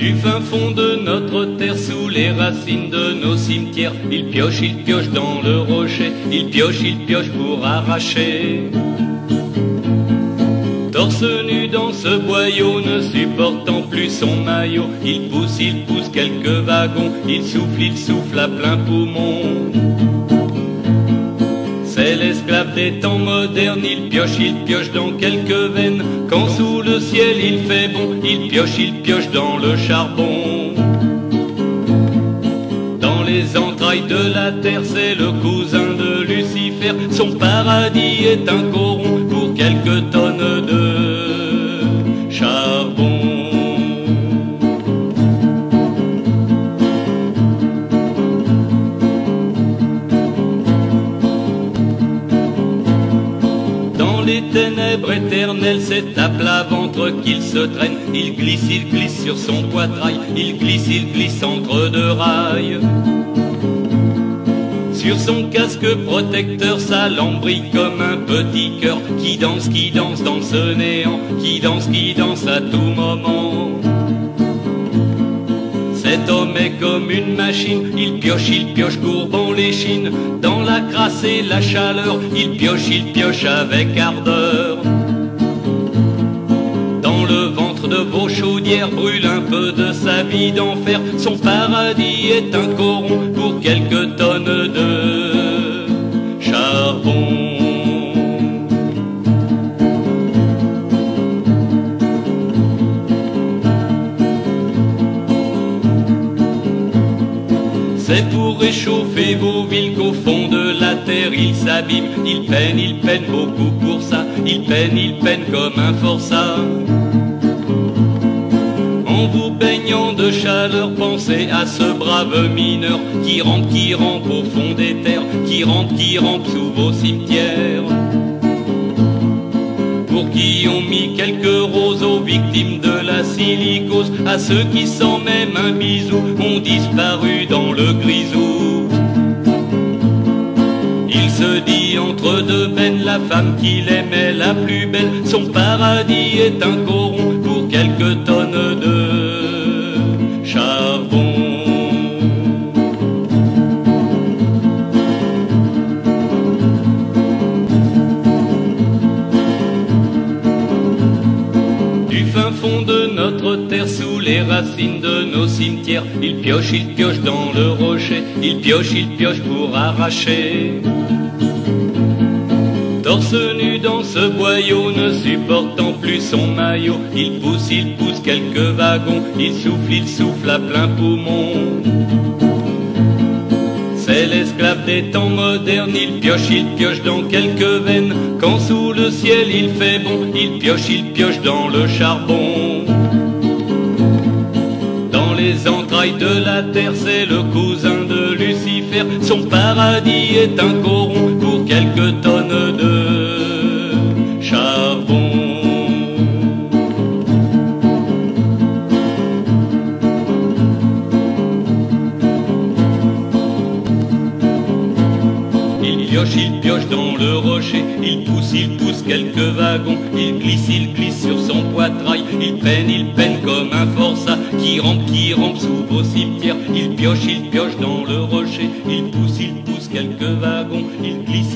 Du fin fond de notre terre, sous les racines de nos cimetières, il pioche dans le rocher, il pioche pour arracher. Torse nu dans ce boyau, ne supportant plus son maillot, il pousse quelques wagons, il souffle à plein poumon. C'est l'esclave des temps modernes, il pioche dans quelques veines. Quand sous le ciel il fait bon, il pioche dans le charbon. Dans les entrailles de la terre, c'est le cousin de Lucifer. Son paradis est un coron pour quelques tonnes de charbon. Les ténèbres éternelles, c'est à plat ventre qu'il se traîne. Il glisse sur son poitrail, il glisse entre deux rails. Sur son casque protecteur, s'alambrit comme un petit cœur qui danse dans ce néant, qui danse à tout moment. Cet homme est comme une machine, il pioche courbant les chines. Dans la crasse et la chaleur, il pioche avec ardeur. Dans le ventre de vos chaudières brûle un peu de sa vie d'enfer. Son paradis est un coron pour quelques tonnes de charbon. C'est pour réchauffer vos villes qu'au fond de la terre il s'abîme. Il peine beaucoup pour ça, il peine comme un forçat. En vous baignant de chaleur, pensez à ce brave mineur qui rampe au fond des terres, qui rampe sous vos cimetières. Pour qui ont mis quelques roseaux, victimes de la silicose, à ceux qui sans même un bisou ont disparu dans le grisou. Il se dit entre deux veines, la femme qu'il aimait la plus belle, son paradis est un coron pour quelques tonnes de charbon. Fond de notre terre, sous les racines de nos cimetières, il pioche dans le rocher, il pioche pour arracher. Torse nu dans ce boyau, ne supportant plus son maillot, il pousse quelques wagons, il souffle à plein poumon. C'est l'esclave des temps modernes, il pioche dans quelques veines. Quand sous le ciel il fait bon, il pioche dans le charbon. Dans les entrailles de la terre, c'est le cousin de Lucifer. Son paradis est un coron pour quelques tonnes de charbon. Il pioche dans le rocher, il pousse quelques wagons, il glisse sur son poitrail, il peine comme un forçat qui rampe sous vos cimetières. Il pioche dans le rocher, il pousse quelques wagons, il glisse